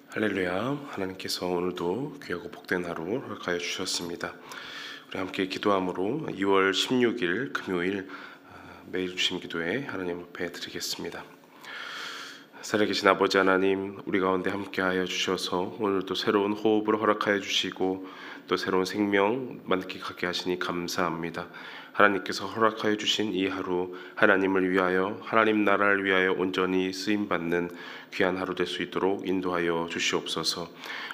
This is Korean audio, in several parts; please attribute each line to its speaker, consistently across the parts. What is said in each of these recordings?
Speaker 1: 할렐루야. 하나님께서 오늘도 귀하고 복된 하루 허락하여 주셨습니다. 우리 함께 기도함으로 2월 16일 금요일 매일 주신 기도에 하나님 앞에 드리겠습니다. 살아계신 아버지 하나님, 우리 가운데 함께하여 주셔서 오늘도 새로운 호흡을 허락하여 주시고 또 새로운 생명 만끽하게 하시니 감사합니다. 하나님께서 허락하여 주신 이 하루, 하나님을 위하여, 하나님 나라를 위하여 온전히 쓰임받는 귀한 하루 될 수 있도록 인도하여 주시옵소서.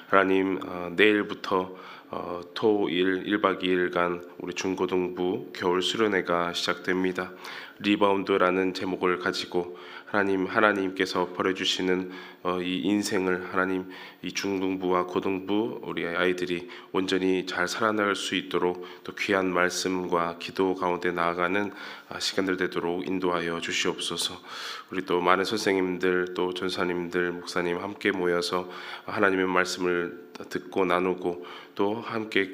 Speaker 1: 하나님, 내일부터 토일 1박 2일간 우리 중고등부 겨울 수련회가 시작됩니다. 리바운드라는 제목을 가지고 하나님께서 벌여주시는 이 인생을 하나님, 이 중등부와 고등부 우리 아이들이 온전히 잘 살아나갈 수 있도록 또 귀한 말씀과 기도 가운데 나아가는 시간들 되도록 인도하여 주시옵소서. 우리 또 많은 선생님들 또 전사님들 목사님 함께 모여서 하나님의 말씀을 듣고 나누고 또 함께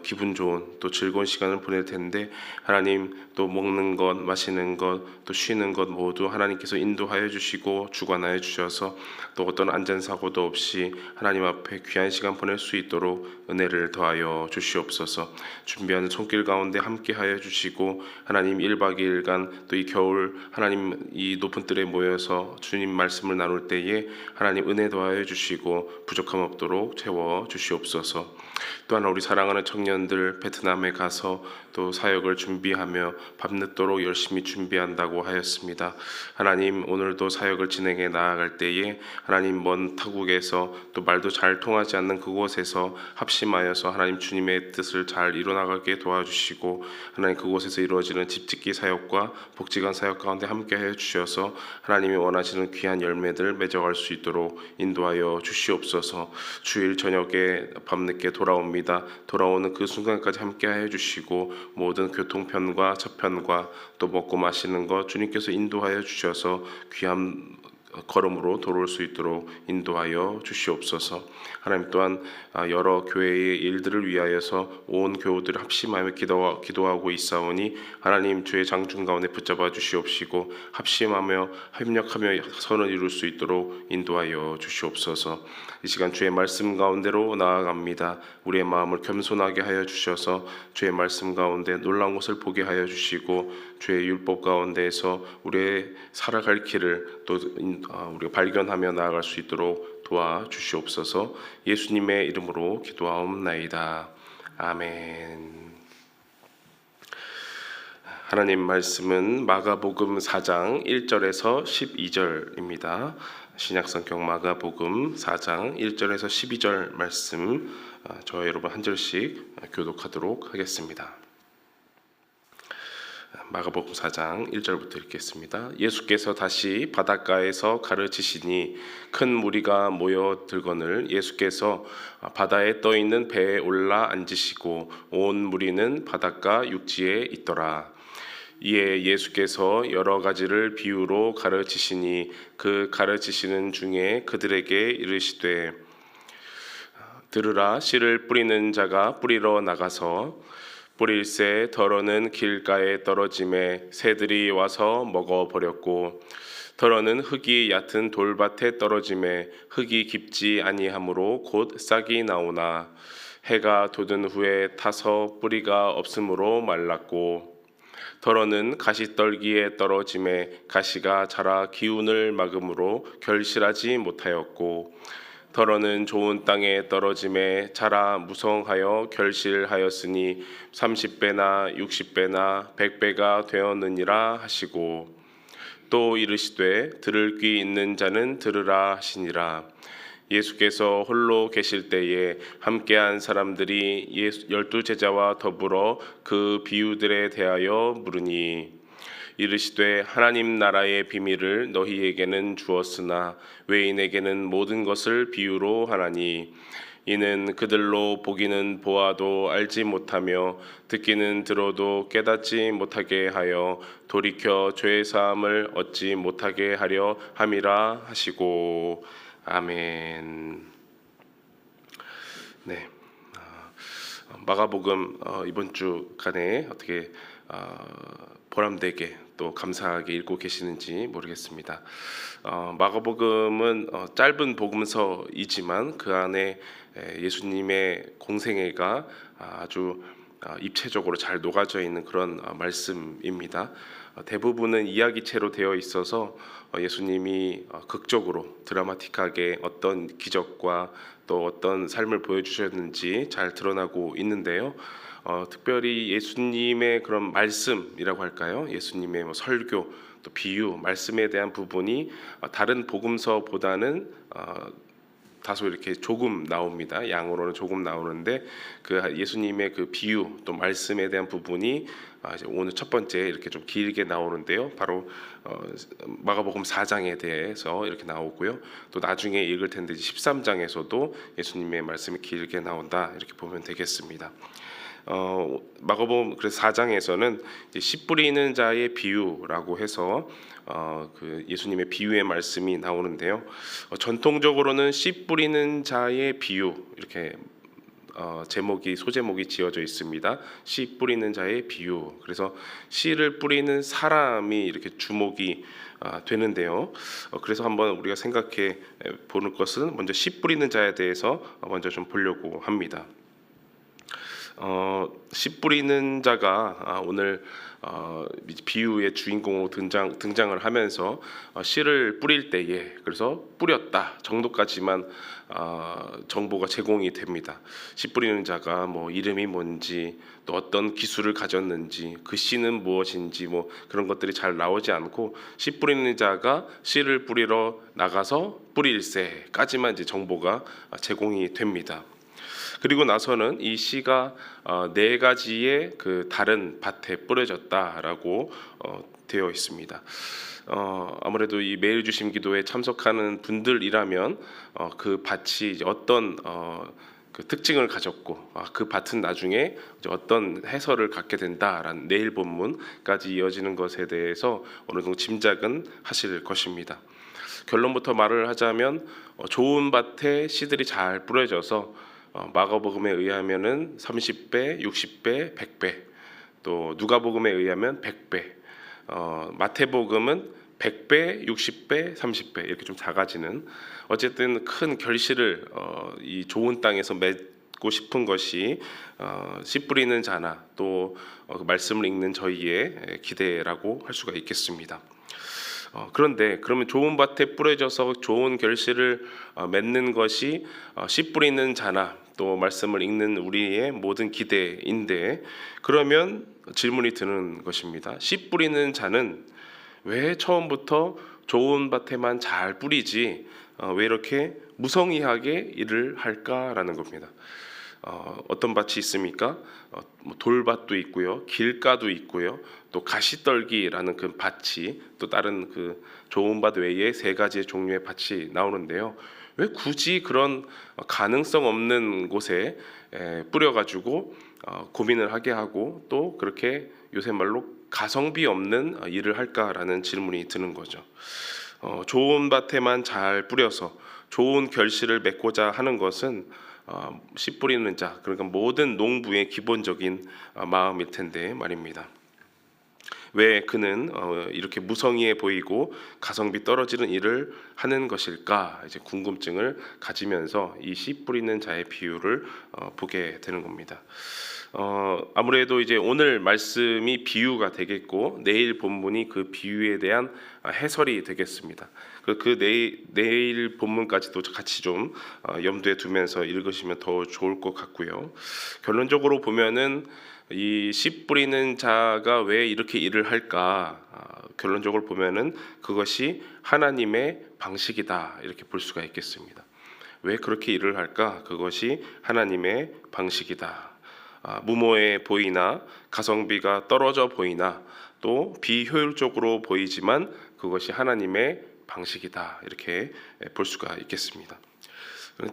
Speaker 1: 기분 좋은 또 즐거운 시간을 보낼 텐데, 하나님 또 먹는 것 마시는 것 또 쉬는 것 모두 하나님께서 인도하여 주시고 주관하여 주셔서 또 어떤 안전사고도 없이 하나님 앞에 귀한 시간 보낼 수 있도록 은혜를 더하여 주시옵소서. 준비하는 손길 가운데 함께하여 주시고 하나님 1박 2일간 또 이 겨울 하나님 이 높은 뜰에 모여서 주님 말씀을 나눌 때에 하나님 은혜 더하여 주시고 부족함 없도록 채워 주시옵소서. 또 하나 우리 사랑하는 청년들 베트남에 가서 또 사역을 준비하며 밤늦도록 열심히 준비한다고 하였습니다. 하나님, 오늘도 사역을 진행해 나아갈 때에 하나님 먼 타국에서 또 말도 잘 통하지 않는 그곳에서 합심하여서 하나님 주님의 뜻을 잘 이루어나가게 도와주시고 하나님 그곳에서 이루어지는 집짓기 사역과 복지관 사역 가운데 함께하여 주셔서 하나님이 원하시는 귀한 열매들 맺어갈 수 있도록 인도하여 주시옵소서. 주일 저녁에 밤늦게 돌아오는 그 순간까지 함께하여 주시고 모든 교통편과 차편과 또 먹고 마시는 것 주님께서 인도하여 주셔서 귀한 걸음으로 돌아올 수 있도록 인도하여 주시옵소서. 하나님 또한 여러 교회의 일들을 위하여서 온 교우들 합심하여 기도하고 있사오니 하나님 주의 장중 가운데 붙잡아 주시옵시고 합심하며 협력하며 선을 이룰 수 있도록 인도하여 주시옵소서. 이 시간 주의 말씀 가운데로 나아갑니다. 우리의 마음을 겸손하게 하여 주셔서 주의 말씀 가운데 놀라운 것을 보게 하여 주시고 주의 율법 가운데에서 우리의 살아갈 길을 또 우리가 발견하며 나아갈 수 있도록 도와주시옵소서. 예수님의 이름으로 기도하옵나이다. 아멘. 하나님 말씀은 마가복음 4장 1절에서 12절입니다. 신약성경 마가복음 4장 1절에서 12절 말씀 저와 여러분 한 절씩 교독하도록 하겠습니다. 마가복음 4장 1절부터 읽겠습니다. 예수께서 다시 바닷가에서 가르치시니 큰 무리가 모여들거늘 예수께서 바다에 떠있는 배에 올라 앉으시고 온 무리는 바닷가 육지에 있더라. 이에 예수께서 여러 가지를 비유로 가르치시니 그 가르치시는 중에 그들에게 이르시되 들으라. 씨를 뿌리는 자가 뿌리러 나가서 뿌릴새 덜어는 길가에 떨어짐에 새들이 와서 먹어버렸고 덜어는 흙이 얕은 돌밭에 떨어짐에 흙이 깊지 아니하므로 곧 싹이 나오나 해가 돋은 후에 타서 뿌리가 없으므로 말랐고 덜어는 가시떨기에 떨어짐에 가시가 자라 기운을 막음으로 결실하지 못하였고 덜어는 좋은 땅에 떨어짐에 자라 무성하여 결실하였으니 30배나 60배나 100배가 되었느니라 하시고 또 이르시되 들을 귀 있는 자는 들으라 하시니라. 예수께서 홀로 계실 때에 함께한 사람들이 12 제자와 더불어 그 비유들에 대하여 물으니 이르시되 하나님 나라의 비밀을 너희에게는 주었으나 외인에게는 모든 것을 비유로 하나니 이는 그들로 보기는 보아도 알지 못하며 듣기는 들어도 깨닫지 못하게 하여 돌이켜 죄 사함을 얻지 못하게 하려 함이라 하시고 아멘. 네. 마가복음 이번 주간에 어떻게 보람되게 또 감사하게 읽고 계시는지 모르겠습니다. 마가복음은 짧은 복음서이지만 그 안에 예수님의 공생애가 아주 입체적으로 잘 녹아져 있는 그런 말씀입니다. 대부분은 이야기체로 되어 있어서 예수님이 극적으로 드라마틱하게 어떤 기적과 또 어떤 삶을 보여주셨는지 잘 드러나고 있는데요. 특별히 예수님의 그런 말씀이라고 할까요? 예수님의 설교, 또 비유, 말씀에 대한 부분이 다른 복음서보다는 다소 이렇게 조금 나옵니다. 양으로는 조금 나오는데 그 예수님의 그 비유 또 말씀에 대한 부분이 이제 오늘 첫 번째 이렇게 좀 길게 나오는데요. 바로 마가복음 4장에 대해서 이렇게 나오고요. 또 나중에 읽을 텐데 13장에서도 예수님의 말씀이 길게 나온다 이렇게 보면 되겠습니다. 마가복음 그래서 4장에서는 씨 뿌리는 자의 비유라고 해서 그 예수님의 비유의 말씀이 나오는데요. 전통적으로는 씨 뿌리는 자의 비유 이렇게 소제목이 지어져 있습니다. 씨 뿌리는 자의 비유. 그래서 씨를 뿌리는 사람이 이렇게 주목이 되는데요. 그래서 한번 우리가 생각해 보는 것은 먼저 씨 뿌리는 자에 대해서 먼저 좀 보려고 합니다. 씨 뿌리는 자가 오늘 비유의 주인공으로 등장을 하면서 씨를 뿌릴 때에 그래서 뿌렸다 정도까지만 정보가 제공이 됩니다. 씨 뿌리는 자가 뭐 이름이 뭔지 또 어떤 기술을 가졌는지 그 씨는 무엇인지 뭐 그런 것들이 잘 나오지 않고 씨 뿌리는 자가 씨를 뿌리러 나가서 뿌릴새까지만 이제 정보가 제공이 됩니다. 그리고 나서는 이 씨가 네 가지의 그 다른 밭에 뿌려졌다라고 되어 있습니다. 아무래도 이 매일 주심 기도에 참석하는 분들이라면 그 밭이 이제 어떤 그 특징을 가졌고 그 밭은 나중에 이제 어떤 해설을 갖게 된다라는 내일 본문까지 이어지는 것에 대해서 어느 정도 짐작은 하실 것입니다. 결론부터 말을 하자면 좋은 밭에 씨들이 잘 뿌려져서 마가복음에 의하면은 30배, 60배, 100배, 또 누가복음에 의하면 100배, 마태복음은 100배, 60배, 30배 이렇게 좀 작아지는 어쨌든 큰 결실을 이 좋은 땅에서 맺고 싶은 것이 씨 뿌리는 자나 또 말씀을 읽는 저희의 기대라고 할 수가 있겠습니다. 그런데 그러면 좋은 밭에 뿌려져서 좋은 결실을 맺는 것이 씨 뿌리는 자나 또 말씀을 읽는 우리의 모든 기대인데 그러면 질문이 드는 것입니다. 씨 뿌리는 자는 왜 처음부터 좋은 밭에만 잘 뿌리지 왜 이렇게 무성의하게 일을 할까라는 겁니다. 어떤 밭이 있습니까? 뭐 돌밭도 있고요, 길가도 있고요, 또 가시떨기라는 그 밭이 또 다른 그 좋은 밭 외에 세 가지의 종류의 밭이 나오는데요. 왜 굳이 그런 가능성 없는 곳에 뿌려가지고 고민을 하게 하고 또 그렇게 요새 말로 가성비 없는 일을 할까라는 질문이 드는 거죠. 좋은 밭에만 잘 뿌려서 좋은 결실을 맺고자 하는 것은 씨 뿌리는 자, 그러니까 모든 농부의 기본적인 마음일 텐데 말입니다. 왜 그는 이렇게 무성의해 보이고 가성비 떨어지는 일을 하는 것일까? 이제 궁금증을 가지면서 이 씨 뿌리는 자의 비유를 보게 되는 겁니다. 아무래도 이제 오늘 말씀이 비유가 되겠고 내일 본문이 그 비유에 대한 해설이 되겠습니다. 그 내일 본문까지도 같이 좀 염두에 두면서 읽으시면 더 좋을 것 같고요. 결론적으로 보면은 이 씨 뿌리는 자가 왜 이렇게 일을 할까? 결론적으로 보면은 그것이 하나님의 방식이다 이렇게 볼 수가 있겠습니다. 왜 그렇게 일을 할까? 그것이 하나님의 방식이다. 무모해 보이나 가성비가 떨어져 보이나 또 비효율적으로 보이지만 그것이 하나님의 방식이다 이렇게 볼 수가 있겠습니다.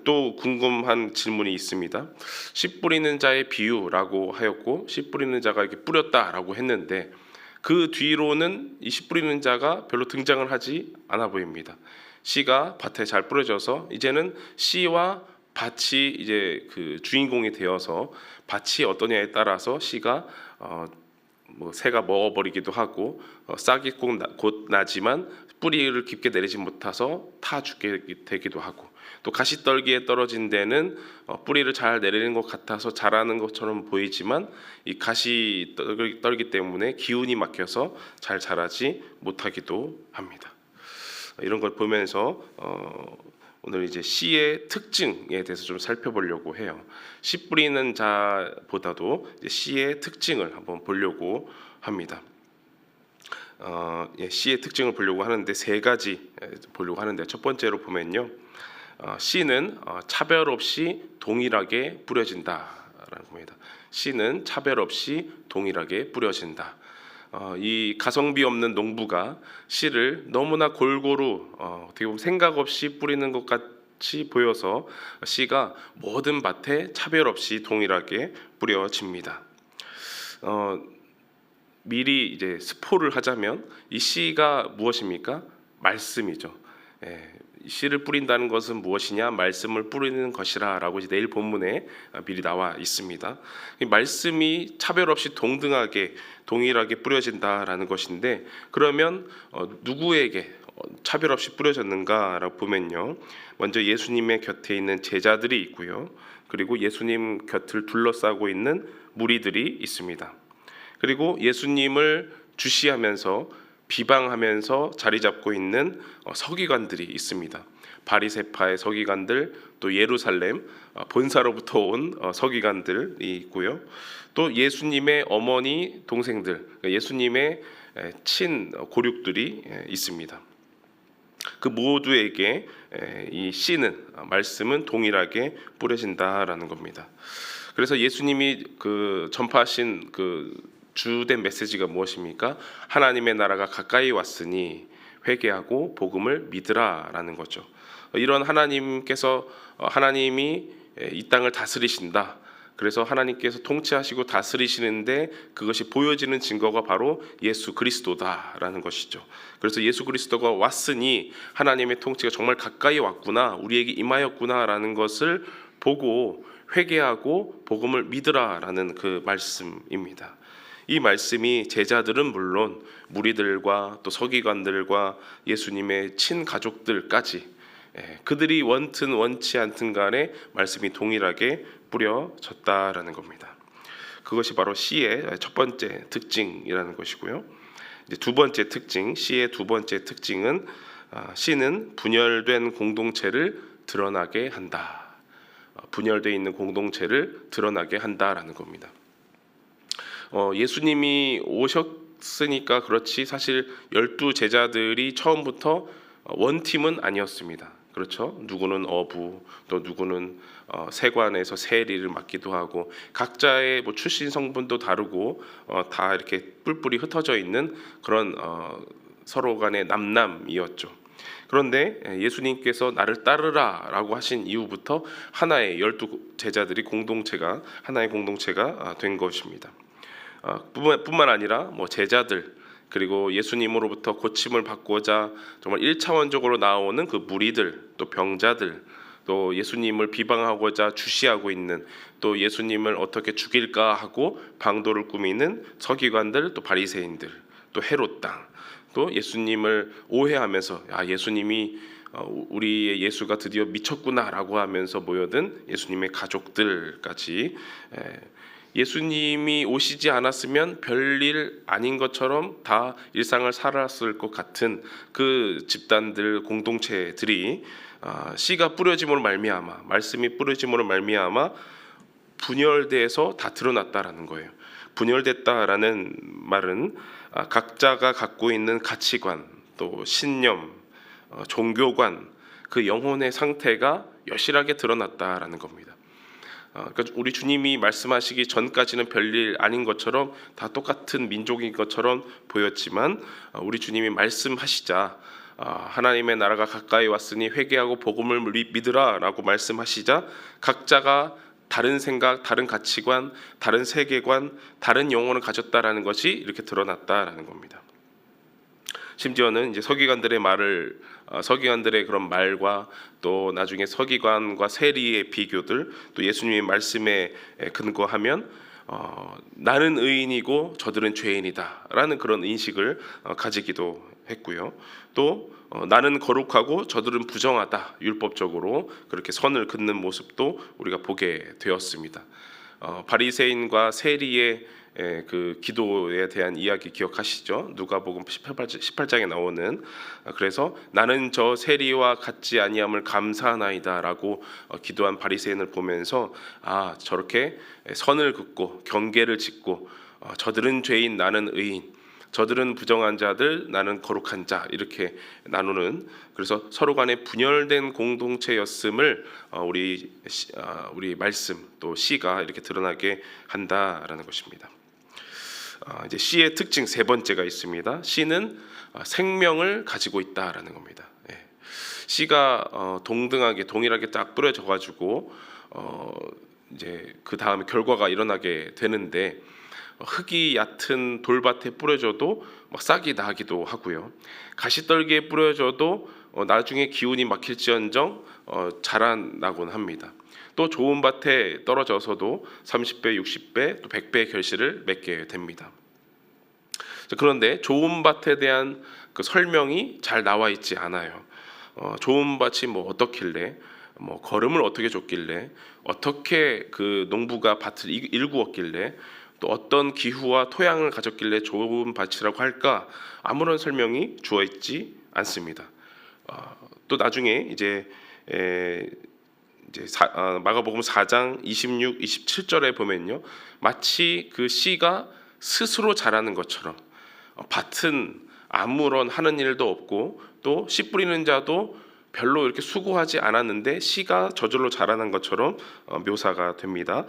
Speaker 1: 또 궁금한 질문이 있습니다. 씨 뿌리는 자의 비유라고 하였고 씨 뿌리는 자가 이렇게 뿌렸다라고 했는데 그 뒤로는 이 씨 뿌리는 자가 별로 등장을 하지 않아 보입니다. 씨가 밭에 잘 뿌려져서 이제는 씨와 밭이 이제 그 주인공이 되어서 밭이 어떠냐에 따라서 씨가 뭐 새가 먹어버리기도 하고 싹이 곧 나지만 뿌리를 깊게 내리지 못해서 타 죽게 되기도 하고, 또 가시떨기에 떨어진 데는 뿌리를 잘 내리는 것 같아서 자라는 것처럼 보이지만 이 가시떨기 때문에 기운이 막혀서 잘 자라지 못하기도 합니다. 이런 걸 보면서 오늘 이제 씨의 특징에 대해서 좀 살펴보려고 해요. 씨 뿌리는 자보다도 이제 씨의 특징을 한번 보려고 합니다. 씨의 특징을 보려고 하는데 세 가지 보려고 하는데, 첫 번째로 보면요, 씨는 차별 없이 동일하게 뿌려진다라는 겁니다. 씨는 차별 없이 동일하게 뿌려진다. 이 가성비 없는 농부가 씨를 너무나 골고루 어떻게 보면 생각 없이 뿌리는 것 같이 보여서 씨가 모든 밭에 차별 없이 동일하게 뿌려집니다. 미리 이제 스포를 하자면 이 씨가 무엇입니까? 말씀이죠. 씨를 뿌린다는 것은 무엇이냐? 말씀을 뿌리는 것이라라고 이제 내일 본문에 미리 나와 있습니다. 이 말씀이 차별 없이 동등하게 동일하게 뿌려진다라는 것인데, 그러면 누구에게 차별 없이 뿌려졌는가라고 보면요, 먼저 예수님의 곁에 있는 제자들이 있고요, 그리고 예수님 곁을 둘러싸고 있는 무리들이 있습니다. 그리고 예수님을 주시하면서 비방하면서 자리 잡고 있는 서기관들이 있습니다. 바리새파의 서기관들, 또 예루살렘 본사로부터 온 서기관들이 있고요, 또 예수님의 어머니 동생들, 예수님의 친 고륙들이 있습니다. 그 모두에게 이 씨는, 말씀은 동일하게 뿌려진다라는 겁니다. 그래서 예수님이 그 전파하신 그 주된 메시지가 무엇입니까? 하나님의 나라가 가까이 왔으니 회개하고 복음을 믿으라라는 거죠. 이런 하나님께서, 하나님이 이 땅을 다스리신다. 그래서 하나님께서 통치하시고 다스리시는데 그것이 보여지는 증거가 바로 예수 그리스도다라는 것이죠. 그래서 예수 그리스도가 왔으니 하나님의 통치가 정말 가까이 왔구나, 우리에게 임하였구나라는 것을 보고 회개하고 복음을 믿으라라는 그 말씀입니다. 이 말씀이 제자들은 물론 무리들과 또 서기관들과 예수님의 친가족들까지, 그들이 원튼 원치 않든 간에 말씀이 동일하게 뿌려졌다라는 겁니다. 그것이 바로 씨의 첫 번째 특징이라는 것이고요. 이제 두 번째 특징, 씨의 두 번째 특징은 씨는 분열된 공동체를 드러나게 한다. 분열되어 있는 공동체를 드러나게 한다라는 겁니다. 예수님이 오셨으니까 그렇지, 사실 12 제자들이 처음부터 원팀은 아니었습니다. 그렇죠? 누구는 어부, 또 누구는 세관에서 세리를 맡기도 하고, 각자의 뭐 출신 성분도 다르고 다 이렇게 뿔뿔이 흩어져 있는 그런 서로 간의 남남이었죠. 그런데 예수님께서 나를 따르라라고 하신 이후부터 하나의 12 제자들이 공동체가, 하나의 공동체가 된 것입니다. 뿐만 아니라 뭐 제자들, 그리고 예수님으로부터 고침을 받고자 정말 1차원적으로 나오는 그 무리들, 또 병자들, 또 예수님을 비방하고자 주시하고 있는, 또 예수님을 어떻게 죽일까 하고 방도를 꾸미는 서기관들, 또 바리새인들, 또 헤롯 땅, 또 예수님을 오해하면서 예수님이 우리의 예수가 드디어 미쳤구나라고 하면서 모여든 예수님의 가족들까지, 예수님이 오시지 않았으면 별일 아닌 것처럼 다 일상을 살았을 것 같은 그 집단들, 공동체들이 씨가 뿌려짐으로 말미암아, 말씀이 뿌려짐으로 말미암아 분열돼서 다 드러났다라는 거예요. 분열됐다라는 말은 각자가 갖고 있는 가치관, 또 신념, 종교관, 그 영혼의 상태가 여실하게 드러났다라는 겁니다. 그러니까 우리 주님이 말씀하시기 전까지는 별일 아닌 것처럼 다 똑같은 민족인 것처럼 보였지만, 우리 주님이 말씀하시자, 하나님의 나라가 가까이 왔으니 회개하고 복음을 믿으라라고 말씀하시자, 각자가 다른 생각, 다른 가치관, 다른 세계관, 다른 영혼을 가졌다라는 것이 이렇게 드러났다라는 겁니다. 심지어는 이제 서기관들의 말을 서기관들의 그런 말과 또 나중에 서기관과 세리의 비교들, 또 예수님의 말씀에 근거하면 나는 의인이고 저들은 죄인이다라는 그런 인식을 가지기도 했고요. 또 나는 거룩하고 저들은 부정하다, 율법적으로 그렇게 선을 긋는 모습도 우리가 보게 되었습니다. 바리새인과 세리의 그 기도에 대한 이야기 기억하시죠? 누가복음 18장에 나오는 그래서 나는 저 세리와 같지 아니함을 감사하나이다라고 기도한 바리새인을 보면서 저렇게 선을 긋고 경계를 짓고 저들은 죄인 나는 의인, 저들은 부정한 자들 나는 거룩한 자, 이렇게 나누는, 그래서 서로 간에 분열된 공동체였음을 우리 말씀 또 시가 이렇게 드러나게 한다라는 것입니다. 이제 시의 특징 세 번째가 있습니다. 시는 생명을 가지고 있다라는 겁니다. 시가 동일하게 딱 뿌려져 가지고 이제 그 다음에 결과가 일어나게 되는데, 흙이 얕은 돌밭에 뿌려져도 막 싹이 나기도 하고요. 가시떨기에 뿌려져도 나중에 기운이 막힐지언정 자라나곤 합니다. 또 좋은 밭에 떨어져서도 30배, 60배, 또 100배의 결실을 맺게 됩니다. 그런데 좋은 밭에 대한 그 설명이 잘 나와 있지 않아요. 좋은 밭이 뭐 어떻길래, 뭐 거름을 어떻게 줬길래, 어떻게 그 농부가 밭을 일구었길래, 또 어떤 기후와 토양을 가졌길래 좋은 밭이라고 할까, 아무런 설명이 주어 있지 않습니다. 또 나중에 이제 마가복음 4장 26, 27절에 보면요, 마치 그 씨가 스스로 자라는 것처럼 밭은 아무런 하는 일도 없고 또 씨 뿌리는 자도 별로 이렇게 수고하지 않았는데 씨가 저절로 자라난 것처럼 묘사가 됩니다.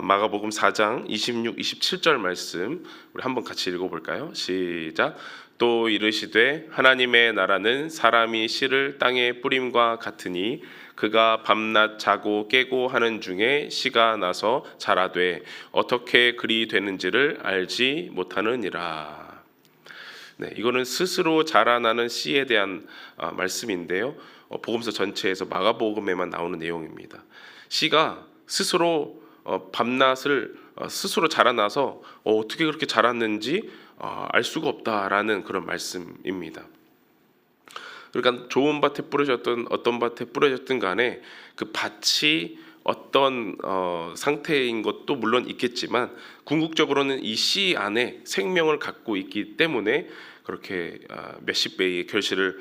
Speaker 1: 마가복음 4장 26, 27절 말씀 우리 한번 같이 읽어볼까요? 시작. 또 이르시되 하나님의 나라는 사람이 씨를 땅에 뿌림과 같으니 그가 밤낮 자고 깨고 하는 중에 씨가 나서 자라되 어떻게 그리 되는지를 알지 못하느니라. 네, 이거는 스스로 자라나는 씨에 대한 말씀인데요. 복음서 전체에서 마가복음에만 나오는 내용입니다. 씨가 스스로 밤낮을 스스로 자라나서 어떻게 그렇게 자랐는지 알 수가 없다라는 그런 말씀입니다. 그러니까 좋은 밭에 뿌려졌든 어떤 밭에 뿌려졌든 간에 그 밭이 어떤 상태인 것도 물론 있겠지만 궁극적으로는 이 씨 안에 생명을 갖고 있기 때문에 그렇게 몇십 배의 결실을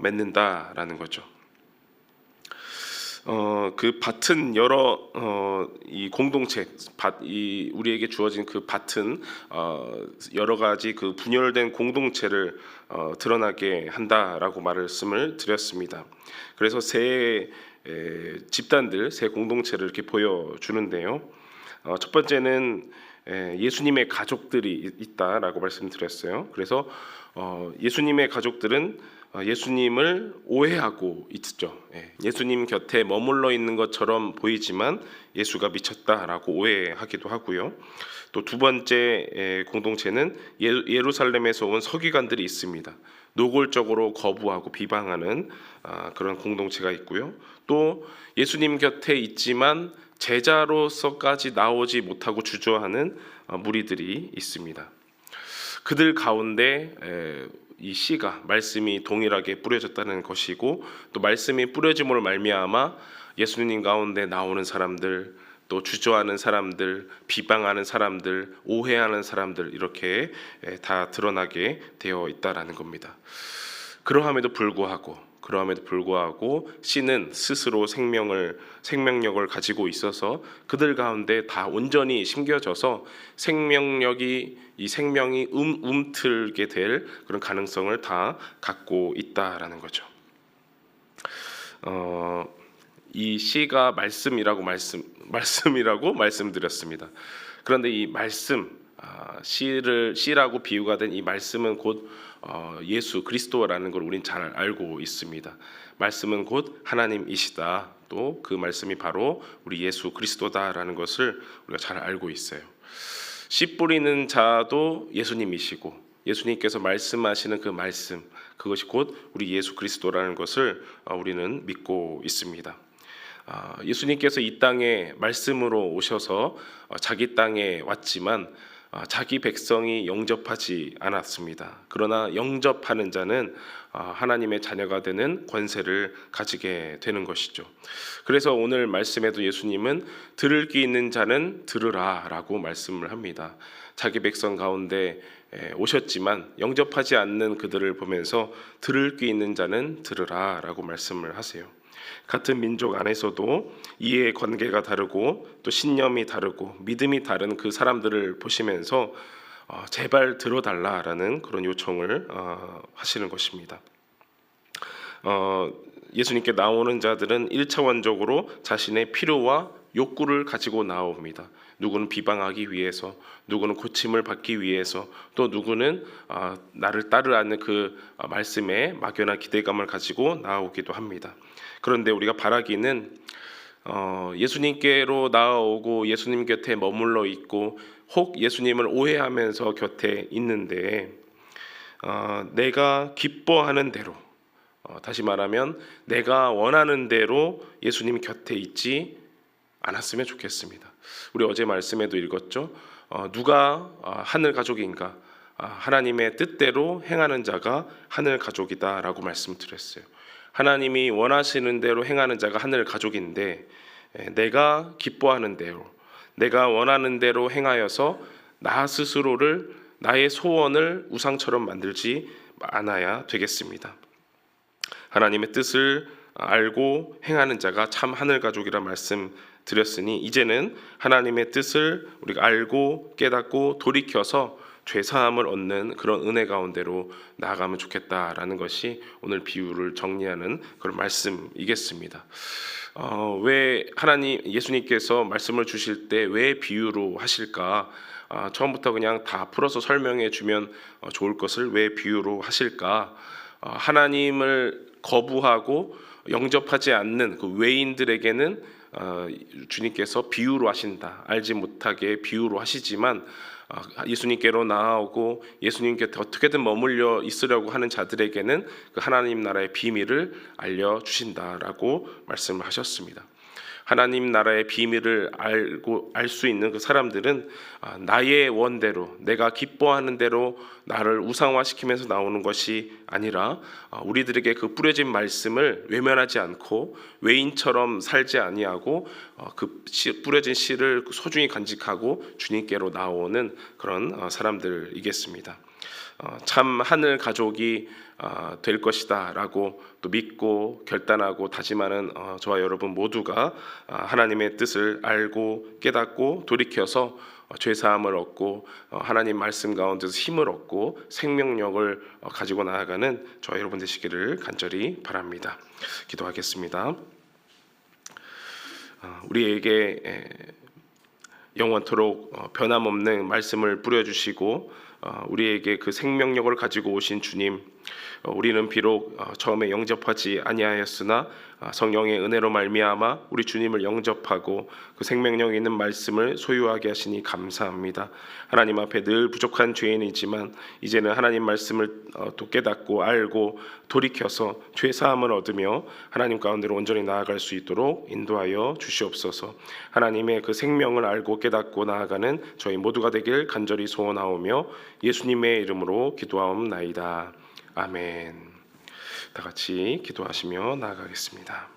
Speaker 1: 맺는다라는 거죠. 그 밭은 여러 이 공동체 우리에게 주어진 그 밭은 여러 가지 그 분열된 공동체를 드러나게 한다라고 말씀을 드렸습니다. 그래서 세 집단들, 세 공동체를 이렇게 보여주는데요. 첫 번째는 예수님의 가족들이 있다라고 말씀드렸어요. 그래서 예수님의 가족들은 예수님을 오해하고 있죠. 예수님 곁에 머물러 있는 것처럼 보이지만 예수가 미쳤다라고 오해하기도 하고요. 또 두 번째 공동체는 예루살렘에서 온 서기관들이 있습니다. 노골적으로 거부하고 비방하는 그런 공동체가 있고요. 또 예수님 곁에 있지만 제자로서까지 나오지 못하고 주저하는 무리들이 있습니다. 그들 가운데 이 씨가 말씀이 동일하게 뿌려졌다는 것이고, 또 말씀이 뿌려짐으로 말미암아 예수님 가운데 나오는 사람들, 또 주저하는 사람들, 비방하는 사람들, 오해하는 사람들, 이렇게 다 드러나게 되어 있다라는 겁니다. 그러함에도 불구하고 씨는 스스로 생명력을 가지고 있어서 그들 가운데 다 온전히 심겨져서 이 생명이 움틀게 될 그런 가능성을 다 갖고 있다라는 거죠. 이 씨가 말씀이라고 말씀드렸습니다. 그런데 이 말씀, 씨라고 비유가 된 이 말씀은 곧 예수 그리스도라는 걸 우린 잘 알고 있습니다. 말씀은 곧 하나님이시다. 또 그 말씀이 바로 우리 예수 그리스도다라는 것을 우리가 잘 알고 있어요. 씨 뿌리는 자도 예수님이시고 예수님께서 말씀하시는 그 말씀, 그것이 곧 우리 예수 그리스도라는 것을 우리는 믿고 있습니다. 예수님께서 이 땅에 말씀으로 오셔서 자기 땅에 왔지만 자기 백성이 영접하지 않았습니다. 그러나 영접하는 자는 하나님의 자녀가 되는 권세를 가지게 되는 것이죠. 그래서 오늘 말씀에도 예수님은 들을 귀 있는 자는 들으라 라고 말씀을 합니다. 자기 백성 가운데 오셨지만 영접하지 않는 그들을 보면서 들을 귀 있는 자는 들으라 라고 말씀을 하세요. 같은 민족 안에서도 이해의 관계가 다르고 또 신념이 다르고 믿음이 다른 그 사람들을 보시면서 제발 들어달라라는 그런 요청을 하시는 것입니다. 예수님께 나오는 자들은 1차원적으로 자신의 필요와 욕구를 가지고 나옵니다. 누구는 비방하기 위해서, 누구는 고침을 받기 위해서, 또 누구는 나를 따르라는 그 말씀에 막연한 기대감을 가지고 나오기도 합니다. 그런데 우리가 바라기는 예수님께로 나아오고 예수님 곁에 머물러 있고 혹 예수님을 오해하면서 곁에 있는데 내가 기뻐하는 대로, 다시 말하면 내가 원하는 대로 예수님 곁에 있지 않았으면 좋겠습니다. 우리 어제 말씀에도 읽었죠. 누가 하늘 가족인가? 하나님의 뜻대로 행하는 자가 하늘 가족이다라고 말씀드렸어요. 하나님이 원하시는 대로 행하는 자가 하늘 가족인데 내가 기뻐하는 대로, 내가 원하는 대로 행하여서 나 스스로를, 나의 소원을 우상처럼 만들지 않아야 되겠습니다. 하나님의 뜻을 알고 행하는 자가 참 하늘 가족이라 말씀드렸으니 이제는 하나님의 뜻을 우리가 알고 깨닫고 돌이켜서 죄사함을 얻는 그런 은혜 가운데로 나아가면 좋겠다라는 것이 오늘 비유를 정리하는 그런 말씀이겠습니다. 왜 예수님께서 말씀을 주실 때 왜 비유로 하실까? 처음부터 그냥 다 풀어서 설명해 주면 좋을 것을 왜 비유로 하실까? 하나님을 거부하고 영접하지 않는 그 외인들에게는 주님께서 비유로 하신다. 알지 못하게 비유로 하시지만 예수님께로 나아오고 예수님 곁에 어떻게든 머물러 있으려고 하는 자들에게는 그 하나님 나라의 비밀을 알려주신다라고 말씀을 하셨습니다. 하나님 나라의 비밀을 알 수 있는 그 사람들은 나의 원대로, 내가 기뻐하는 대로 나를 우상화시키면서 나오는 것이 아니라 우리들에게 그 뿌려진 말씀을 외면하지 않고 외인처럼 살지 아니하고 그 뿌려진 씨를 소중히 간직하고 주님께로 나오는 그런 사람들이겠습니다. 참 하늘 가족이 될 것이다 라고 또 믿고 결단하고 다짐하는 저와 여러분 모두가 하나님의 뜻을 알고 깨닫고 돌이켜서 죄사함을 얻고 하나님 말씀 가운데서 힘을 얻고 생명력을 가지고 나아가는 저와 여러분 되시기를 간절히 바랍니다. 기도하겠습니다. 우리에게 영원토록 변함없는 말씀을 뿌려주시고 우리에게 그 생명력을 가지고 오신 주님, 우리는 비록 처음에 영접하지 아니하였으나 성령의 은혜로 말미암아 우리 주님을 영접하고 그 생명력 있는 말씀을 소유하게 하시니 감사합니다. 하나님 앞에 늘 부족한 죄인이지만 이제는 하나님 말씀을 또 깨닫고 알고 돌이켜서 죄 사함을 얻으며 하나님 가운데로 온전히 나아갈 수 있도록 인도하여 주시옵소서. 하나님의 그 생명을 알고 깨닫고 나아가는 저희 모두가 되길 간절히 소원하오며 예수님의 이름으로 기도하옵나이다. 아멘. 다 같이 기도하시며 나아가겠습니다.